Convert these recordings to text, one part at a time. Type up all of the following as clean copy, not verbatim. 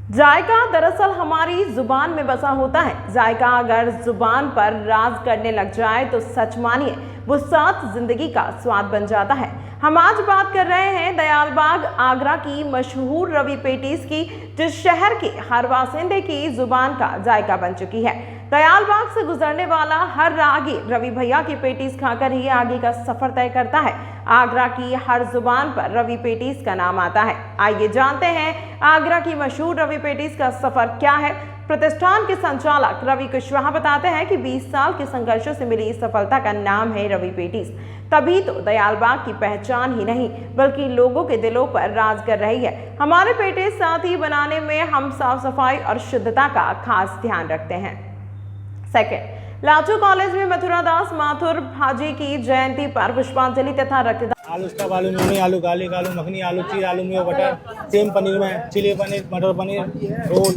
जायका दरअसल हमारी जुबान में बसा होता है। जायका अगर जुबान पर राज करने लग जाए तो सच मानिए वो साथ जिंदगी का स्वाद बन जाता है। हम आज बात कर रहे हैं दयालबाग आगरा की मशहूर रवि पेटीज की, जिस शहर के हर बासिंदे की जुबान का जायका बन चुकी है। दयालबाग से गुजरने वाला हर राहगीर रवि भैया की पेटीज खाकर ही आगे का सफर तय करता है। आगरा की हर जुबान पर रवि पेटीज का नाम आता है। आइए जानते हैं आगरा की मशहूर रवि पेटीज का सफर क्या है। प्रतिष्ठान के संचालक रवि कुशवाहा बताते हैं कि 20 साल के संघर्षों से मिली इस सफलता का नाम है रवि पेटीज। तभी तो दयालबाग की पहचान ही नहीं बल्कि लोगों के दिलों पर राज कर रही है। हमारे पेटीज साथ ही बनाने में हम साफ सफाई और शुद्धता का खास ध्यान रखते हैं। सेकेंड, लाचू कॉलेज में मथुरा दास माथुर भाजी की जयंती पर पुष्पांजलि तथा रक्तदान। आलू स्टफ, आलू नूनी, आलू गार्लिक, आलू मखनी, आलू चीज, आलू मियो बटर, सेम पनीर में चिली पनीर, मटर पनीर, रोल।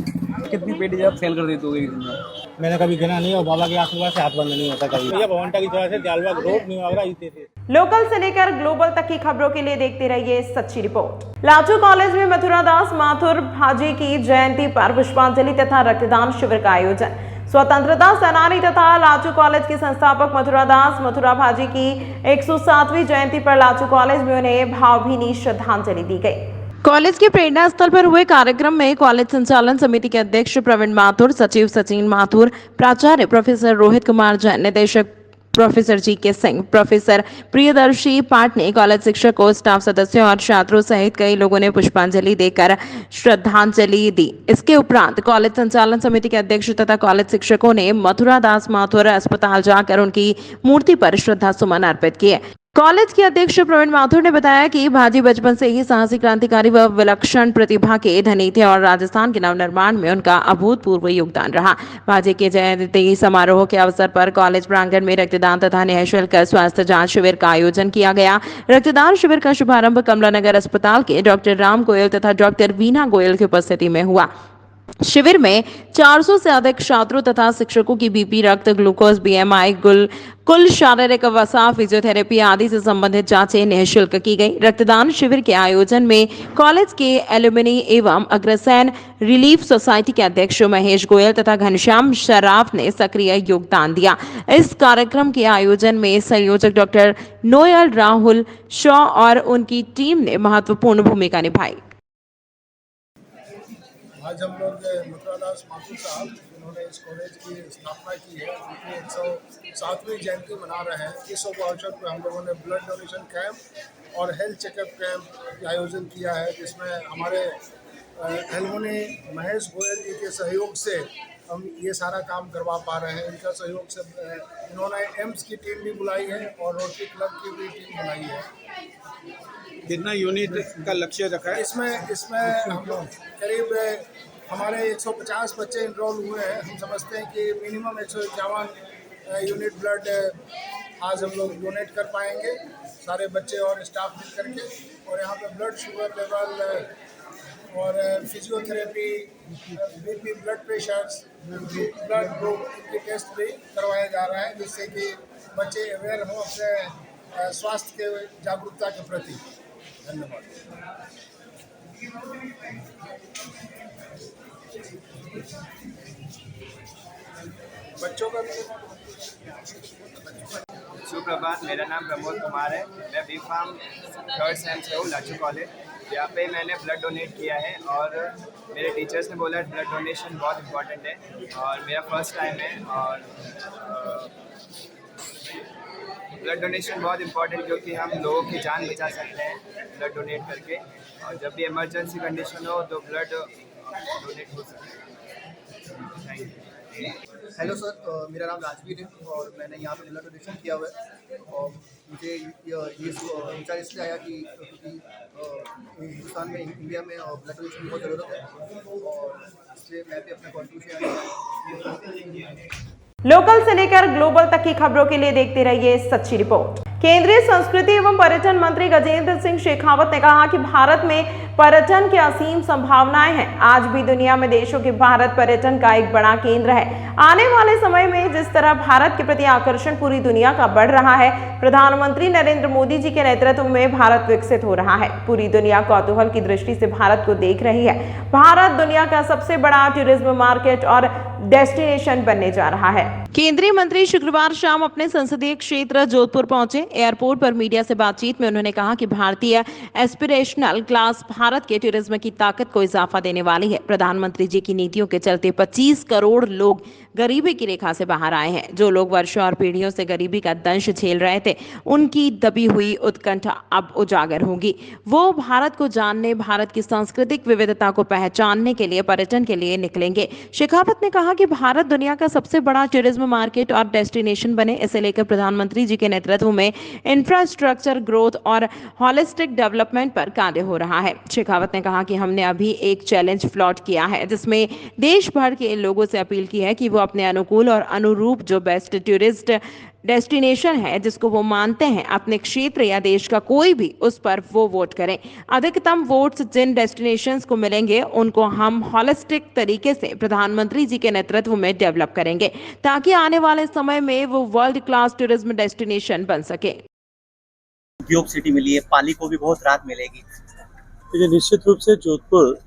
कितनी पेटी आप सेल कर देते हो एक दिन में? मैंने कभी गिना नहीं और बाबा के आशीर्वाद से हाथ बंद नहीं होता कभी। भैया भवंटा की तरह से दयालबाग रोड, न्यू आगरा जीते थे। लोकल से लेकर ग्लोबल तक की खबरों के लिए देखते रहिए सच्ची रिपोर्ट। लाचू कॉलेज में मथुरा दास माथुर भाजी की जयंती पर पुष्पांजलि तथा रक्तदान शिविर का आयोजन। स्वतंत्रता सेनानी तथा लाचू कॉलेज के संस्थापक मथुरा दास मथुरा भाजी की 107वीं जयंती पर लाचू कॉलेज में उन्हें भावभीनी श्रद्धांजलि दी गई। कॉलेज के प्रेरणा स्थल पर हुए कार्यक्रम में कॉलेज संचालन समिति के अध्यक्ष प्रवीण माथुर, सचिव सचिन माथुर, प्राचार्य प्रोफेसर रोहित कुमार जैन, निदेशक professor G K. Singh, professor Priyadarshi Patne, college शिक्षकों, स्टाफ सदस्यों और छात्रों सहित कई लोगों ने पुष्पांजलि देकर श्रद्धांजलि दी। इसके उपरांत कॉलेज संचालन समिति के अध्यक्ष तथा कॉलेज शिक्षकों ने मथुरा दास माथुर अस्पताल जाकर उनकी मूर्ति पर श्रद्धा सुमन अर्पित किए। कॉलेज के अध्यक्ष प्रवीण माथुर ने बताया कि भाजी बचपन से ही साहसी, क्रांतिकारी व विलक्षण प्रतिभा के धनी थे और राजस्थान के नवनिर्माण में उनका अभूतपूर्व योगदान रहा। भाजी के जयंती समारोह के अवसर पर कॉलेज प्रांगण में रक्तदान तथा निःशुल्क स्वास्थ्य जांच शिविर का आयोजन किया गया। रक्तदान शिविर का शुभारंभ कमलानगर अस्पताल के डॉक्टर राम गोयल तथा डॉक्टर वीना गोयल की उपस्थिति में हुआ। शिविर में 400 से अधिक छात्रों तथा शिक्षकों की बीपी, रक्त, ग्लूकोज, बीएमआई, कुल शारीरिक वसा, फिजियोथेरेपी आदि से संबंधित जांचें निःशुल्क की गई। रक्तदान शिविर के आयोजन में कॉलेज के एलुमनी एवं अग्रसेन रिलीफ सोसाइटी के अध्यक्ष महेश गोयल तथा घनश्याम शराफ ने सक्रिय योगदान दिया। इस कार्यक्रम के आयोजन में संयोजक डॉक्टर नोयल राहुल शॉ और उनकी टीम ने महत्वपूर्ण भूमिका निभाई। आज हम लोग मथुरा दास माथुर साहब, जिन्होंने इस कॉलेज की स्थापना की है, उनकी 107वीं जयंती मना रहे हैं। इस अवसर पर हम लोगों ने ब्लड डोनेशन कैंप और हेल्थ चेकअप कैंप का आयोजन किया है, जिसमें हमारे एलुमनी महेश गोयल जी के सहयोग से हम ये सारा काम करवा पा रहे हैं। इनका सहयोग से इन्होंने एम्स की टीम भी बुलाई है और रोटरी क्लब की भी टीम बुलाई है। कितना यूनिट का लक्ष्य रखा है? इसमें हम लोग करीब हमारे 150 बच्चे इनरोल हुए हैं। हम समझते हैं कि मिनिमम 151 यूनिट ब्लड आज हम लोग डोनेट कर पाएंगे, सारे बच्चे और स्टाफ मिल करके। और यहाँ पे ब्लड शुगर लेवल और physiotherapy, BP, blood pressures, blood group के टेस्ट भी करवाया जा रहा है, जिससे कि बच्चे अवेयर हों अपने स्वास्थ्य के जागरूकता के प्रति। धन्यवाद। बच्चों का सुप्रभात, मेरा नाम प्रमोद कुमार है। मैं बी फार्म 3rd सेम से हूँ लाचू कॉलेज। यहाँ पे मैंने ब्लड डोनेट किया है और मेरे टीचर्स ने बोला ब्लड डोनेशन बहुत इम्पोर्टेंट है और मेरा फर्स्ट टाइम है। और ब्लड डोनेशन बहुत इम्पोर्टेंट क्योंकि हम लोगों की जान बचा सकते हैं ब्लड डोनेट करके, और जब भी इमरजेंसी कंडीशन हो तो ब्लड डोनेट हो सकता है। Thank you. हेलो सर, मेरा नाम राजवीर है और मैंने यहाँ पे ब्लड डोनेशन किया हुआ है। और मुझे ये विचार इसलिए आया कि हिंदुस्तान में, इंडिया में ब्लड डोनेशन की बहुत ज़रूरत है और इसलिए मैं भी अपना कॉन्ट्रीब्यूशन। लोकल से लेकर ग्लोबल तक की खबरों के लिए देखते रहिए सच्ची रिपोर्ट। केंद्रीय संस्कृति एवं पर्यटन मंत्री गजेंद्र सिंह शेखावत ने कहा कि भारत में पर्यटन की असीम संभावनाएं हैं। आज भी दुनिया में देशों के भारत पर्यटन का एक बड़ा केंद्र है। आने वाले समय में जिस तरह भारत के प्रति आकर्षण पूरी दुनिया का बढ़ रहा है, प्रधानमंत्री नरेंद्र मोदी जी के नेतृत्व में भारत विकसित हो रहा है। पूरी दुनिया कौतूहल की दृष्टि से भारत को देख रही है। भारत दुनिया का सबसे बड़ा टूरिज्म मार्केट और डेस्टिनेशन बनने जा रहा है। केंद्रीय मंत्री शुक्रवार शाम अपने संसदीय क्षेत्र जोधपुर पहुंचे। एयरपोर्ट पर मीडिया से बातचीत में उन्होंने कहा कि भारतीय एस्पिरेशनल क्लास भारत के टूरिज्म की ताकत को इजाफा देने वाली है। प्रधानमंत्री जी की नीतियों के चलते 25 करोड़ लोग गरीबी की रेखा से बाहर आए हैं। जो लोग वर्षों और पीढ़ियों से गरीबी का दंश झेल रहे थे, उनकी दबी हुई उत्कंठा अब उजागर होगी। वो भारत को जानने, भारत की सांस्कृतिक विविधता को पहचानने के लिए पर्यटन के लिए निकलेंगे। शेखावत ने कहा कि भारत दुनिया का सबसे बड़ा टूरिज्म मार्केट और डेस्टिनेशन बने, इसे लेकर प्रधानमंत्री जी के नेतृत्व में इंफ्रास्ट्रक्चर ग्रोथ और हॉलिस्टिक डेवलपमेंट पर कार्य हो रहा है। शेखावत ने कहा कि हमने अभी एक चैलेंज प्लॉट किया है, जिसमें देश भर के लोगों से अपील की है कि वो अपने अनुकूल और अनुरूप जो बेस्ट टूरिस्ट डेस्टिनेशन है, जिसको वो मानते हैं, अपने क्षेत्र या देश का कोई भी, उस पर वो वोट करें। अधिकतम वोट्स जिन डेस्टिनेशंस को मिलेंगे, उनको हम हॉलिस्टिक तरीके से प्रधानमंत्री जी के नेतृत्व में डेवलप करेंगे, ताकि आने वाले समय में वो वर्ल्ड क्लास टूरिज्म डेस्टिनेशन बन सके। उद्योग सिटी मिली है, पाली को भी बहुत राहत मिलेगी। देखिए, निश्चित रूप से जोधपुर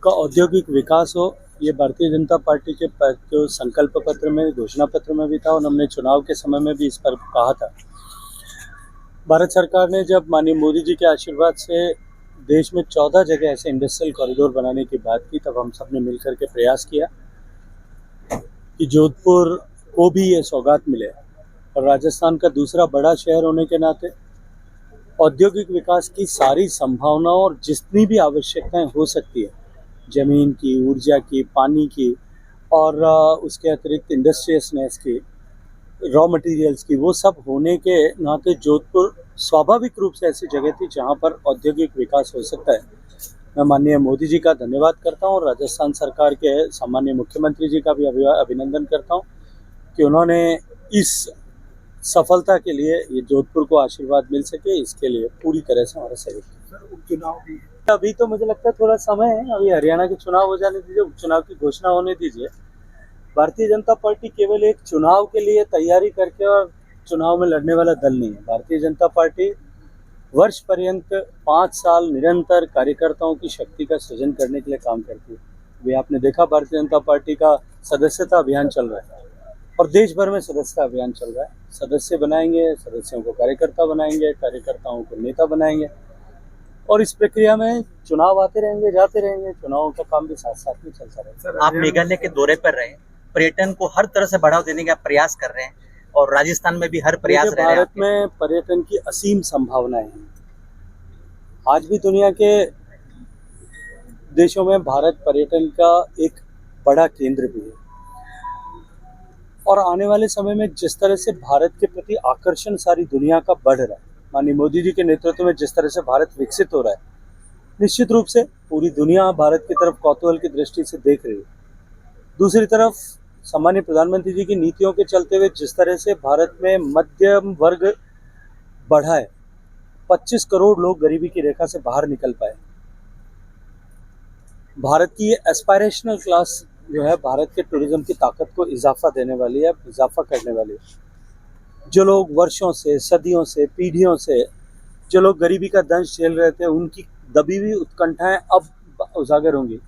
का औद्योगिक विकास हो, ये भारतीय जनता पार्टी के जो संकल्प पत्र में, घोषणा पत्र में भी था और हमने चुनाव के समय में भी इस पर कहा था। भारत सरकार ने जब माननीय मोदी जी के आशीर्वाद से देश में 14 जगह ऐसे इंडस्ट्रियल कॉरिडोर बनाने की बात की, तब हम सब ने मिलकर के प्रयास किया कि जोधपुर को भी ये सौगात मिले। और राजस्थान का दूसरा बड़ा शहर होने के नाते औद्योगिक विकास की सारी संभावनाओं और जितनी भी आवश्यकताएं हो सकती है, जमीन की, ऊर्जा की, पानी की और उसके अतिरिक्त इंडस्ट्रियसनेस की, रॉ मटेरियल्स की, वो सब होने के नाते जोधपुर स्वाभाविक रूप से ऐसी जगह थी जहां पर औद्योगिक विकास हो सकता है। मैं माननीय मोदी जी का धन्यवाद करता हूं और राजस्थान सरकार के सामान्य मुख्यमंत्री जी का भी अभिनंदन करता हूं कि उन्होंने इस सफलता के लिए ये जोधपुर को आशीर्वाद मिल सके, इसके लिए पूरी तरह से हमारा सहयोग है। उपचुनाव भी अभी तो मुझे लगता है थोड़ा समय है, अभी हरियाणा के चुनाव हो जाने दीजिए, उपचुनाव की घोषणा होने दीजिए। भारतीय जनता पार्टी केवल एक चुनाव के लिए तैयारी करके और चुनाव में लड़ने वाला दल नहीं है। भारतीय जनता पार्टी वर्ष पर्यंत 5 साल निरंतर कार्यकर्ताओं की शक्ति का सृजन करने के लिए काम करती है। वे आपने देखा, भारतीय जनता पार्टी का सदस्यता अभियान चल रहा है और देश भर में सदस्यता अभियान चल रहा है। सदस्य बनाएंगे, सदस्यों को कार्यकर्ता बनाएंगे, कार्यकर्ताओं को नेता बनाएंगे और इस प्रक्रिया में चुनाव आते रहेंगे, जाते रहेंगे, चुनावों का काम भी साथ साथ में चलता रहेगा। आप मेघालय के दौरे पर रहे, पर्यटन को हर तरह से बढ़ावा देने का प्रयास कर रहे हैं और राजस्थान में भी हर प्रयास रह रहे हैं। भारत में पर्यटन की असीम संभावनाएं हैं। आज भी दुनिया के देशों में भारत पर्यटन का एक बड़ा केंद्र भी है और आने वाले समय में जिस तरह से भारत के प्रति आकर्षण सारी दुनिया का बढ़ रहा है, माननीय मोदी जी के नेतृत्व में जिस तरह से भारत विकसित हो रहा है, निश्चित रूप से पूरी दुनिया भारत की तरफ कौतूहल की दृष्टि से देख रही है। दूसरी तरफ सामान्य प्रधानमंत्री जी की नीतियों के चलते हुए जिस तरह से भारत में मध्यम वर्ग बढ़ा है, 25 करोड़ लोग गरीबी की रेखा से बाहर निकल पाए। भारत की ये एस्पायरेशनल क्लास जो है भारत के टूरिज्म की ताकत को इजाफा देने वाली है, इजाफा करने वाली है। जो लोग वर्षों से, सदियों से, पीढ़ियों से जो लोग गरीबी का दंश झेल रहे थे, उनकी दबी हुई उत्कंठाएं अब उजागर होंगी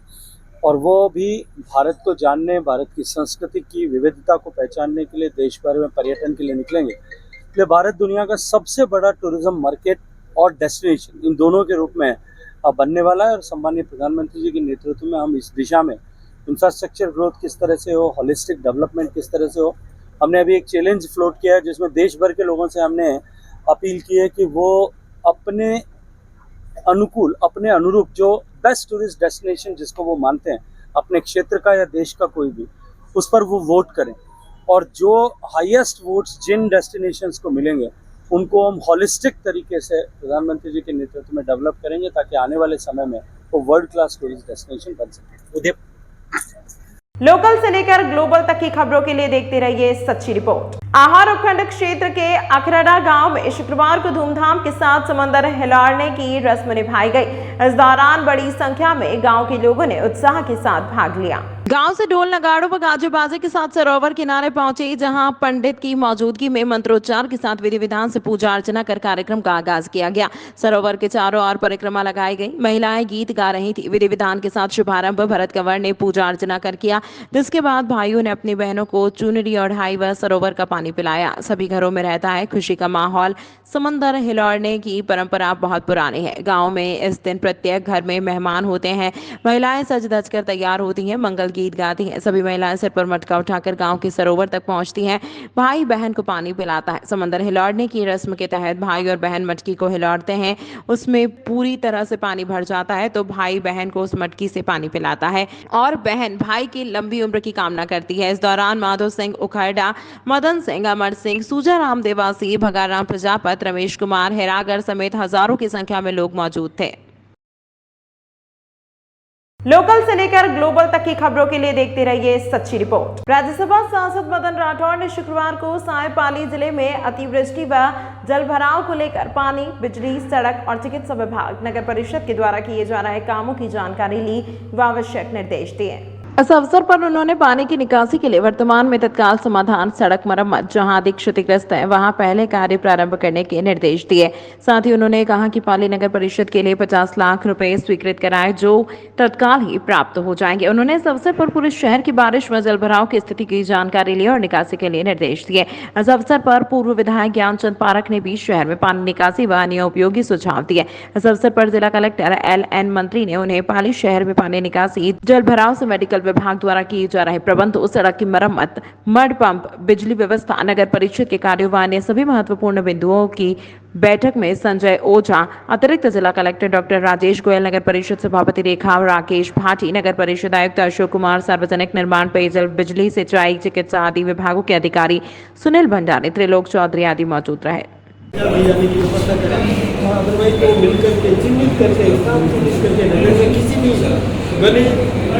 और वो भी भारत को जानने, भारत की संस्कृति की विविधता को पहचानने के लिए देश भर में पर्यटन के लिए निकलेंगे। इसलिए भारत दुनिया का सबसे बड़ा टूरिज्म मार्केट और डेस्टिनेशन इन दोनों के रूप में बनने वाला है और सम्मानीय प्रधानमंत्री जी के नेतृत्व में हम इस दिशा में इंफ्रास्ट्रक्चर ग्रोथ किस तरह से हो, हॉलिस्टिक डेवलपमेंट किस तरह से हो। हमने अभी एक चैलेंज फ्लोट किया है जिसमें देश भर के लोगों से हमने अपील की है कि वो अपने अनुकूल, अपने अनुरूप जो बेस्ट टूरिस्ट डेस्टिनेशन जिसको वो मानते हैं, अपने क्षेत्र का या देश का कोई भी, उस पर वो वोट करें और जो हाईएस्ट वोट्स जिन डेस्टिनेशंस को मिलेंगे उनको हम हॉलिस्टिक तरीके से प्रधानमंत्री जी के नेतृत्व में डेवलप करेंगे ताकि आने वाले समय में वो वर्ल्ड क्लास टूरिस्ट डेस्टिनेशन बन सके। लोकल से लेकर ग्लोबल तक की खबरों के लिए देखते रहिए सच्ची रिपोर्ट। आहार उपखंड क्षेत्र के अखरड़ा गांव में शुक्रवार को धूमधाम के साथ समंदर हिलाने की रस्म निभाई गई। इस दौरान बड़ी संख्या में गांव के लोगों ने उत्साह के साथ भाग लिया। गांव से ढोल नगाड़ों व गाजे बाजे के साथ सरोवर किनारे पहुंचे, जहां पंडित की मौजूदगी में मंत्रोच्चार के साथ विधि विधान से पूजा अर्चना कर कार्यक्रम का आगाज किया गया। सरोवर के चारों ओर परिक्रमा लगाई गई। महिलाएं गीत गा रही थी। विधि विधान के साथ शुभारंभ भरत कंवर ने पूजा अर्चना कर किया, जिसके बाद भाइयों ने अपनी बहनों को चुनरी ओढ़ाई व सरोवर का पानी पिलाया। सभी घरों में रहता है खुशी का माहौल। समंदर हिलौड़ने की परंपरा बहुत पुरानी है। गांव में इस दिन प्रत्येक घर में मेहमान होते हैं। महिलाएं सज धज कर तैयार होती हैं, मंगल गीत गाती हैं। सभी महिलाएं सिर पर मटका उठाकर गांव के सरोवर तक पहुंचती हैं। भाई बहन को पानी पिलाता है। समंदर हिलौड़ने की रस्म के तहत भाई और बहन मटकी को हिलौड़ते हैं। उसमें पूरी तरह से पानी भर जाता है तो भाई बहन को उस मटकी से पानी पिलाता है और बहन भाई की लंबी उम्र की कामना करती है। इस दौरान माधो सिंह उखरडा, मदन सिंह, अमर सिंह, सूजाराम देवासी, भगाराम प्रजापत, रमेश कुमार, हेरागर समेत हजारों की संख्या में लोग मौजूद थे। लोकल से लेकर ग्लोबल तक की खबरों के लिए देखते रहिए सच्ची रिपोर्ट। राज्यसभा सांसद मदन राठौड़ ने शुक्रवार को सायपाली जिले में अतिवृष्टि व जलभराव को लेकर पानी, बिजली, सड़क और चिकित्सा विभाग, नगर परिषद के द्वारा किए जा रहे कामों की जानकारी ली व आवश्यक निर्देश दिए। इस अवसर पर उन्होंने पानी की निकासी के लिए वर्तमान में तत्काल समाधान, सड़क मरम्मत, जहां अधिक क्षतिग्रस्त है वहां पहले कार्य प्रारंभ करने के निर्देश दिए। साथ ही उन्होंने कहा कि पाली नगर परिषद के लिए 50 लाख रुपए स्वीकृत कराए, जो तत्काल ही प्राप्त हो जाएंगे। उन्होंने इस अवसर पर पूरे शहर की बारिश व जलभराव की स्थिति की जानकारी ली और निकासी के लिए निर्देश दिए। इस अवसर पर पूर्व विधायक ज्ञानचंद पारख ने भी शहर में पानी निकासी व अन्य उपयोगी सुझाव दिए। इस अवसर पर जिला कलेक्टर LN मंत्री ने उन्हें पाली शहर में पानी निकासी, जलभराव से मेडिकल विभाग द्वारा किए जा रहे प्रबंधों, सड़क की मरम्मत, मड पंप, बिजली व्यवस्था, नगर परिषद के कार्यों व अन्य सभी महत्वपूर्ण बिंदुओं की बैठक में संजय ओझा, अतिरिक्त जिला कलेक्टर डॉक्टर राजेश गोयल, नगर परिषद सभापति रेखा राकेश भाटी, नगर परिषद आयुक्त अशोक कुमार, सार्वजनिक निर्माण, पेयजल, बिजली, सिंचाई, चिकित्सा आदि विभागों के अधिकारी सुनील भंडारी, त्रिलोक चौधरी आदि मौजूद रहे। किसी भी गली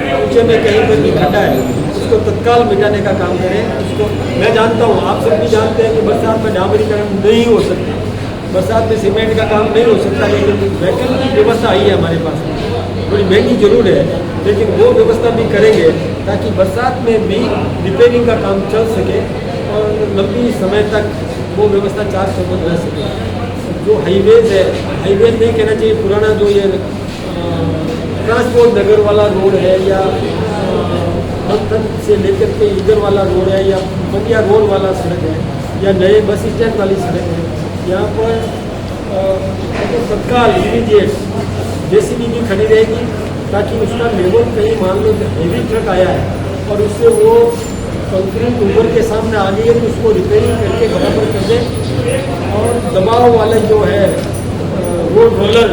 ऊंचे में कहीं पर भी खड्डा है उसको तत्काल मिटाने का काम करें। उसको मैं जानता हूँ, आप सब भी जानते हैं कि बरसात में डामरीकरण नहीं हो सकता, बरसात में सीमेंट का काम नहीं हो सकता, लेकिन वैकल्पिक व्यवस्था आई है हमारे पास। थोड़ी महंगी जरूर है, लेकिन वो व्यवस्था भी करेंगे ताकि बरसात में भी रिपेयरिंग का काम चल सके और लंबी समय तक वो व्यवस्था चार चौबंद रह सके। जो हाईवेज है, हाईवेज नहीं कहना चाहिए, पुराना जो ये ट्रांसपोर्ट नगर वाला रोड है या मंथन से लेकर के इधर वाला रोड है या बंदिया रोड वाला सड़क है या नए बस स्टैंड वाली सड़क है, यहाँ पर तत्काल इमीडिएट JCB भी खड़ी रहेगी ताकि उसका लेवल कहीं मान लो हेवी ट्रक आया है और उससे वो कंक्रीट ऊपर के सामने आ गई है तो उसको रिपेयरिंग करके बराबर कर दें और दबाव वाले जो है रोड रोलर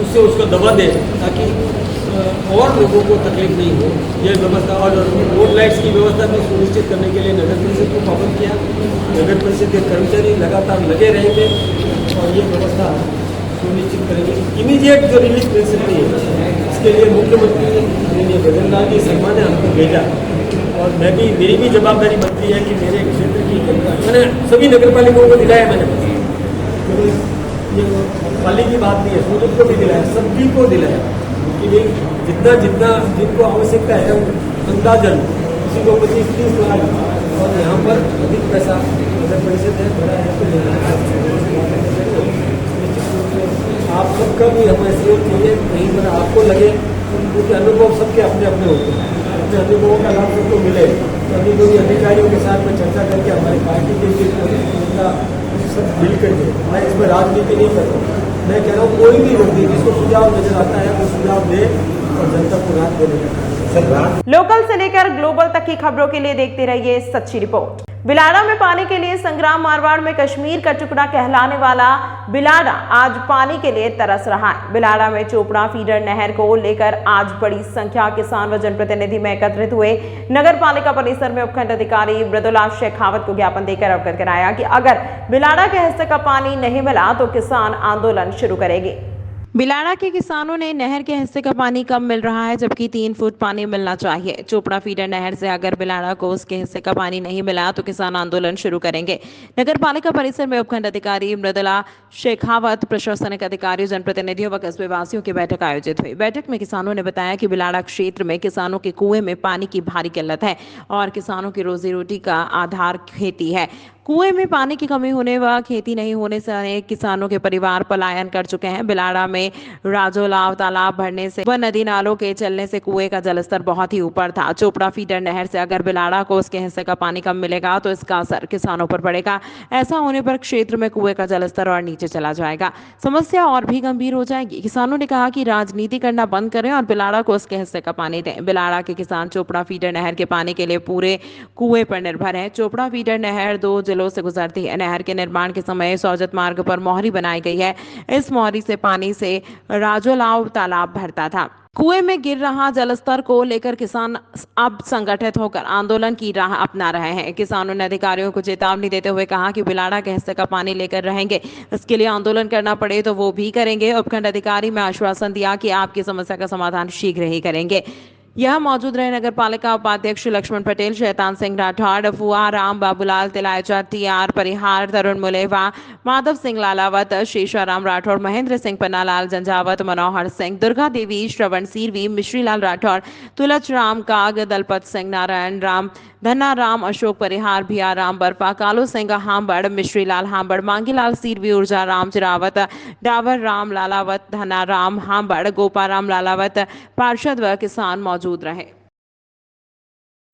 उससे उसको दबा दें ताकि और लोगों को तकलीफ नहीं हो। ये व्यवस्था और रोड लाइट्स की व्यवस्था भी सुनिश्चित करने के लिए नगर परिषद को पाबंद किया। नगर परिषद के कर्मचारी लगातार लगे रहेंगे और ये व्यवस्था सुनिश्चित करेंगे। इमीडिएट जो रिलीफ मिल सकती है इसके लिए मुख्यमंत्री गगनलाल जी शर्मा ने हमको भेजा और मैं भी, मेरी भी जवाबदारी बनती है कि मेरे क्षेत्र की जनता, मैंने सभी नगर पालिकाओं को दिलाया, मैंने ये पाली की बात नहीं है, सूरत को भी दिलाया, सभी को दिलाया कि भाई जितना जितना जिनको आवश्यकता है अंदाजन किसी को 25-30 लाख और यहाँ पर अधिक पैसा नगर परिषद है बड़ा है तो आप सबका भी हमें सहयोग चाहिए। कहीं पर आपको लगे क्योंकि अनुभव सबके अपने अपने होते हैं, अपने अनुभवों का लाभ सबको मिले तो अभी कोई अधिकारियों के साथ में चर्चा करके हमारी पार्टी के सब मिल करके, मैं इसमें राजनीति नहीं कर रहा हूँ, मैं कह रहा हूँ कोई भी व्यक्ति जिसको सुझाव नजर आता है वो सुझाव दे और जनता को राहत देने का। लोकल से लेकर ग्लोबल तक की खबरों के लिए देखते रहिए सच्ची रिपोर्ट। बिलाड़ा में पानी के लिए संग्राम मारवाड़ में कश्मीर का टुकड़ा कहलाने वाला बिलाड़ा आज पानी के लिए तरस रहा है। बिलाड़ा में चोपड़ा फीडर नहर को लेकर आज बड़ी संख्या किसान व जनप्रतिनिधि में एकत्रित हुए। नगर पालिका परिसर में उपखंड अधिकारी मृदुला शेखावत को ज्ञापन देकर अवगत कराया कि अगर बिलाड़ा के हिस्से का पानी नहीं मिला तो किसान आंदोलन शुरू करेंगे। बिलाड़ा के किसानों ने नहर के हिस्से का पानी कम मिल रहा है, जबकि 3 फुट पानी मिलना चाहिए। चोपड़ा फीडर नहर से अगर बिलाड़ा को उसके हिस्से का पानी नहीं मिला तो किसान आंदोलन शुरू करेंगे। नगर पालिका परिसर में उपखंड अधिकारी मृदुला शेखावत, प्रशासनिक अधिकारियों, जनप्रतिनिधियों व कस्बे वासियों की बैठक आयोजित हुई। बैठक में किसानों ने बताया कि बिलाड़ा क्षेत्र में किसानों के कुएं में पानी की भारी किल्लत है और किसानों की रोजी रोटी का आधार खेती है। कुएं में पानी की कमी होने व खेती नहीं होने से अनेक किसानों के परिवार पलायन कर चुके हैं। बिलाड़ा में राजोलाव तालाब भरने से व नदी नालों के चलने से कुएं का जलस्तर बहुत ही ऊपर था। चोपड़ा फीडर नहर से अगर बिलाड़ा को उसके हिस्से का पानी कम मिलेगा तो इसका असर किसानों पर पड़ेगा। ऐसा होने पर क्षेत्र में कुएं का जलस्तर और नीचे चला जाएगा, समस्या और भी गंभीर हो जाएगी। किसानों ने कहा कि राजनीति करना बंद करें और बिलाड़ा को उसके हिस्से का पानी दें। बिलाड़ा के किसान चोपड़ा फीडर नहर के पानी के लिए पूरे कुएं पर निर्भर है। चोपड़ा फीडर नहर 2 जिलों से गुजरती है। नहर के निर्माण के समय सौजत मार्ग पर मोहरी बनाई गई है। इस मोहरी से पानी से राजोलाव तालाब भरता था। कुएं में गिर रहा जलस्तर को लेकर किसान अब संगठित होकर आंदोलन की राह अपना रहे हैं। किसानों ने अधिकारियों को चेतावनी देते हुए कहा कि बिलाड़ा के हिस्से का पानी लेकर रहेंगे, इसके लिए आंदोलन करना पड़े तो वो भी करेंगे। उपखंड अधिकारी ने आश्वासन दिया कि आपकी समस्या का समाधान शीघ्र ही करेंगे। यह मौजूद रहे नगर पालिका उपाध्यक्ष लक्ष्मण पटेल, शैतान सिंह राठौड़, फुआ राम, बाबूलाल तिलायचा, TR परिहार, तरुण मुलेवा, माधव सिंह लालावत, शेषाराम राठौड़, महेंद्र सिंह पन्नालाल जंजावत, मनोहर सिंह, दुर्गा देवी, श्रवण सीरवी, मिश्रीलाल राठौड़, तुलच राम काग, दलपत सिंह, नारायण राम, धन्ना राम, अशोक परिहार, भिया राम बर्फा, कालू सिंह हांबड़, मिश्रीलाल हांबड़, मांगीलाल सीरवी, ऊर्जा राम चिरावत, डावर राम लालावत, धना राम हांबड़, गोपाराम लालावत, पार्षद व किसान मौजूद रहे।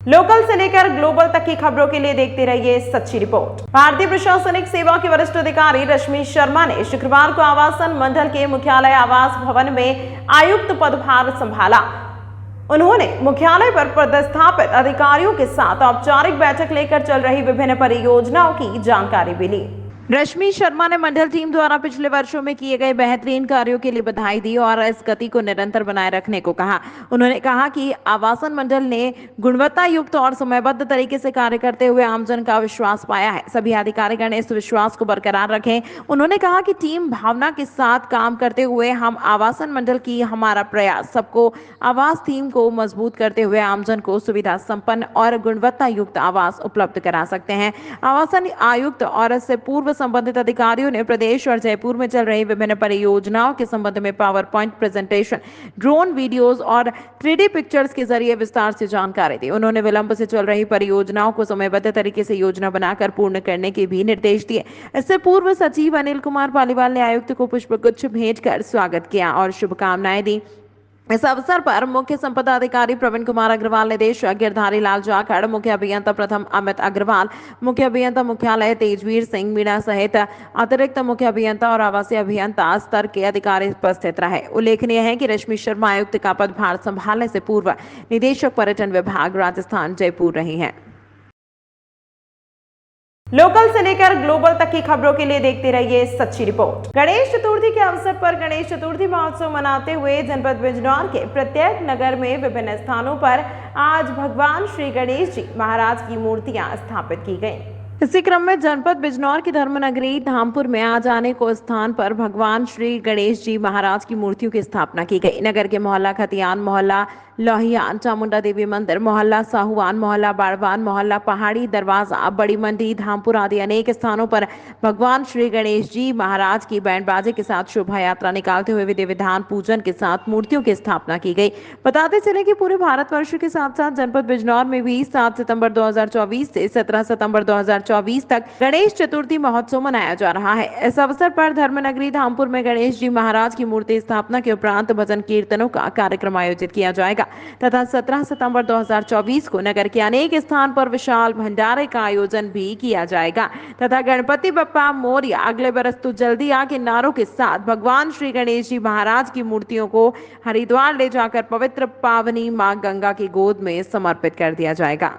लोकल से लेकर ग्लोबल तक की खबरों के लिए देखते रहिए सच्ची रिपोर्ट। भारतीय प्रशासनिक सेवा के वरिष्ठ अधिकारी रश्मि शर्मा ने शुक्रवार को आवासन मंडल के मुख्यालय आवास भवन में आयुक्त पदभार संभाला। उन्होंने मुख्यालय पर पदस्थापित अधिकारियों के साथ औपचारिक बैठक लेकर चल रही विभिन्न परियोजनाओं की जानकारी भी ली। रश्मि शर्मा ने मंडल टीम द्वारा पिछले वर्षों में किए गए बेहतरीन कार्यों के लिए बधाई दी और इस गति को निरंतर बनाए रखने को कहा। उन्होंने कहा कि आवासन मंडल ने गुणवत्ता युक्त और समयबद्ध तरीके से कार्य करते हुए आमजन का विश्वास पाया है। सभी अधिकारीगण इस विश्वास को बरकरार रखें। उन्होंने कहा कि टीम भावना के साथ काम करते हुए हम आवासन मंडल की हमारा प्रयास सबको आवास थीम को मजबूत करते हुए आमजन को सुविधा संपन्न और गुणवत्ता युक्त आवास उपलब्ध करा सकते हैं। आवासन आयुक्त और इससे पूर्व संबंधित अधिकारियों ने प्रदेश और जयपुर में चल रही विभिन्न परियोजनाओं के संबंध में power point presentation, drone videos और 3D पिक्चर्स के जरिए विस्तार से जानकारी दी। उन्होंने विलंब से चल रही परियोजनाओं को समयबद्ध तरीके से योजना बनाकर पूर्ण करने के भी निर्देश दिए। इससे पूर्व सचिव अनिल कुमार पालीवाल ने आयुक्त को पुष्पगुच्छ भेंट कर स्वागत किया और शुभकामनाएं दी। इस अवसर पर मुख्य संपदा अधिकारी प्रवीण कुमार अग्रवाल, निदेशक गिरधारी लाल जाखड़, मुख्य अभियंता प्रथम अमित अग्रवाल, मुख्य अभियंता मुख्यालय तेजवीर सिंह मीणा सहित अतिरिक्त मुख्य अभियंता और आवासीय अभियंता स्तर के अधिकारी उपस्थित रहे। उल्लेखनीय है कि रश्मि शर्मा आयुक्त का पदभार संभालने से पूर्व निदेशक पर्यटन विभाग राजस्थान जयपुर रही हैं। लोकल से लेकर ग्लोबल तक की खबरों के लिए देखते रहिए सच्ची रिपोर्ट। गणेश चतुर्थी के अवसर पर गणेश चतुर्थी महोत्सव मनाते हुए जनपद बिजनौर के प्रत्येक नगर में विभिन्न स्थानों पर आज भगवान श्री गणेश जी महाराज की मूर्तियां स्थापित की गयी। इसी क्रम में जनपद बिजनौर की धर्मनगरी धामपुर में आज अनेकों स्थान पर भगवान श्री गणेश जी महाराज की मूर्तियों की स्थापना की गई। नगर के मोहल्ला खतियान, मोहल्ला लोहियान, चामुंडा देवी मंदिर, मोहल्ला साहुआन, मोहल्ला बाड़वान, मोहल्ला पहाड़ी दरवाजा, बड़ी मंडी, धामपुर आदि अनेक स्थानों पर भगवान श्री गणेश जी महाराज की बैंड बाजे के साथ शोभा यात्रा निकालते हुए विधि विधान पूजन के साथ मूर्तियों की स्थापना की गई। बताते चले कि पूरे भारतवर्ष के साथ साथ जनपद बिजनौर में भी 7 सितंबर 2024 से 17 सितंबर 2024 तक गणेश चतुर्थी महोत्सव मनाया जा रहा है। इस अवसर पर धर्मनगरी धामपुर में गणेश जी महाराज की मूर्ति स्थापना के उपरांत भजन कीर्तनों का कार्यक्रम आयोजित किया जाएगा तथा 17 सितंबर 2024 को नगर के अनेक स्थान पर विशाल भंडारे का आयोजन भी किया जाएगा तथा गणपति बप्पा मोरया अगले बरस तो जल्दी आ के नारों के साथ भगवान श्री गणेश जी महाराज की मूर्तियों को हरिद्वार ले जाकर पवित्र पावनी मां गंगा की गोद में समर्पित कर दिया जाएगा।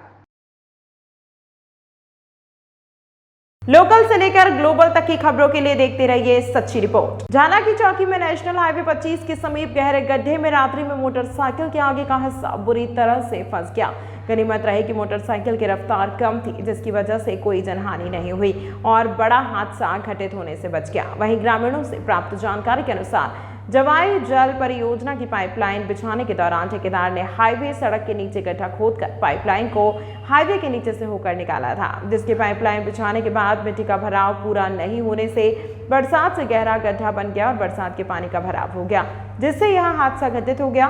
लोकल से लेकर ग्लोबल तक की खबरों के लिए देखते रहिए सच्ची रिपोर्ट। झाना की चौकी में नेशनल हाईवे 25 के समीप गहरे गड्ढे में रात्रि में मोटरसाइकिल के आगे का हिस्सा बुरी तरह से फंस गया। गनीमत रही कि मोटरसाइकिल की रफ्तार कम थी, जिसकी वजह से कोई जनहानि नहीं हुई और बड़ा हादसा घटित होने से बच गया। वहीं ग्रामीणों से प्राप्त जानकारी के अनुसार जवाई जल परियोजना की पाइपलाइन बिछाने के दौरान ठेकेदार ने हाईवे सड़क के नीचे गड्ढा खोदकर पाइपलाइन को हाईवे के नीचे से होकर निकाला था, जिसके पाइपलाइन बिछाने के बाद मिट्टी का भराव पूरा नहीं होने से बरसात से गहरा गड्ढा बन गया और बरसात के पानी का भराव हो गया, जिससे यह हादसा घटित हो गया।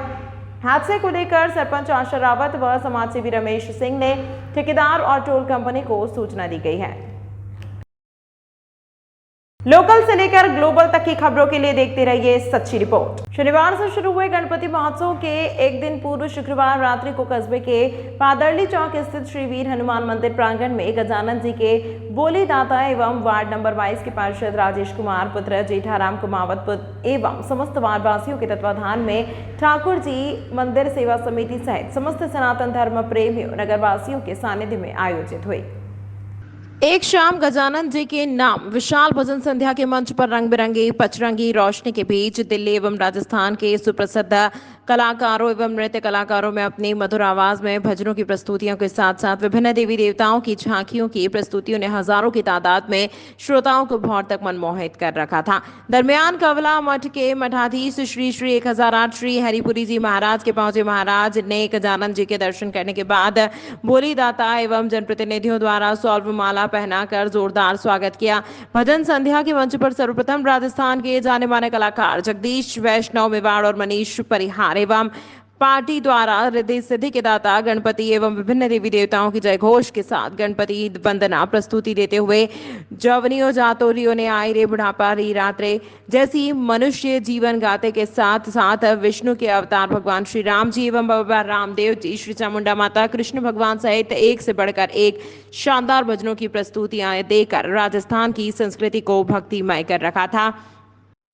हादसे को लेकर सरपंच आशा रावत व समाजसेवी रमेश सिंह ने ठेकेदार और टोल कंपनी को सूचना दी गई है। लोकल से लेकर ग्लोबल तक की खबरों के लिए देखते रहिए सच्ची रिपोर्ट। शनिवार से शुरू हुए गणपति महोत्सव के एक दिन पूर्व शुक्रवार रात्रि को कस्बे के पादरली चौक स्थित श्री वीर हनुमान मंदिर प्रांगण में गजानन जी के बोलीदाता एवं वार्ड नंबर 22 के पार्षद राजेश कुमार पुत्र जेठाराम कुमावत एवं समस्त वार्डवासियों के तत्वाधान में ठाकुर जी मंदिर सेवा समिति सहित समस्त सनातन धर्म प्रेमियों नगरवासियों के सानिध्य में आयोजित हुई। एक शाम गजानन जी के नाम विशाल भजन संध्या के मंच पर रंग बिरंगी पचरंगी रोशनी के बीच दिल्ली एवं राजस्थान के सुप्रसिद्ध कलाकारों एवं नृत्य कलाकारों में अपनी मधुर आवाज में भजनों की प्रस्तुतियों के साथ साथ विभिन्न देवी देवताओं की झांकियों की प्रस्तुतियों ने हजारों की तादाद में श्रोताओं को भौर तक मनमोहित कर रखा था। दरमियान कवला मठ के मठाधीश श्री श्री 1008 श्री हरिपुरी जी महाराज के पहुंचे महाराज ने गजानन जी के दर्शन करने के बाद बोलीदाता एवं जनप्रतिनिधियों द्वारा सौल्व माला पहनाकर जोरदार स्वागत किया। भजन संध्या के मंच पर सर्वप्रथम राजस्थान के जाने माने कलाकार जगदीश वैष्णव मेवाड़ और मनीष परिहार एवं पार्टी द्वारा रिद्धि सिद्धि के दाता गणपति एवं विभिन्न देवी देवताओं की जय घोष के साथ गणपति वंदना प्रस्तुति देते हुए जवनियों जातोरियों ने आई रे बुढ़ापा री रात्रे जैसी मनुष्य जीवन गाते के साथ साथ विष्णु के अवतार भगवान श्री राम जी एवं बाबा रामदेव जी, श्री चामुंडा माता, कृष्ण भगवान सहित एक से बढ़कर एक शानदार भजनों की प्रस्तुतियां देकर राजस्थान की संस्कृति को भक्तिमय कर रखा था।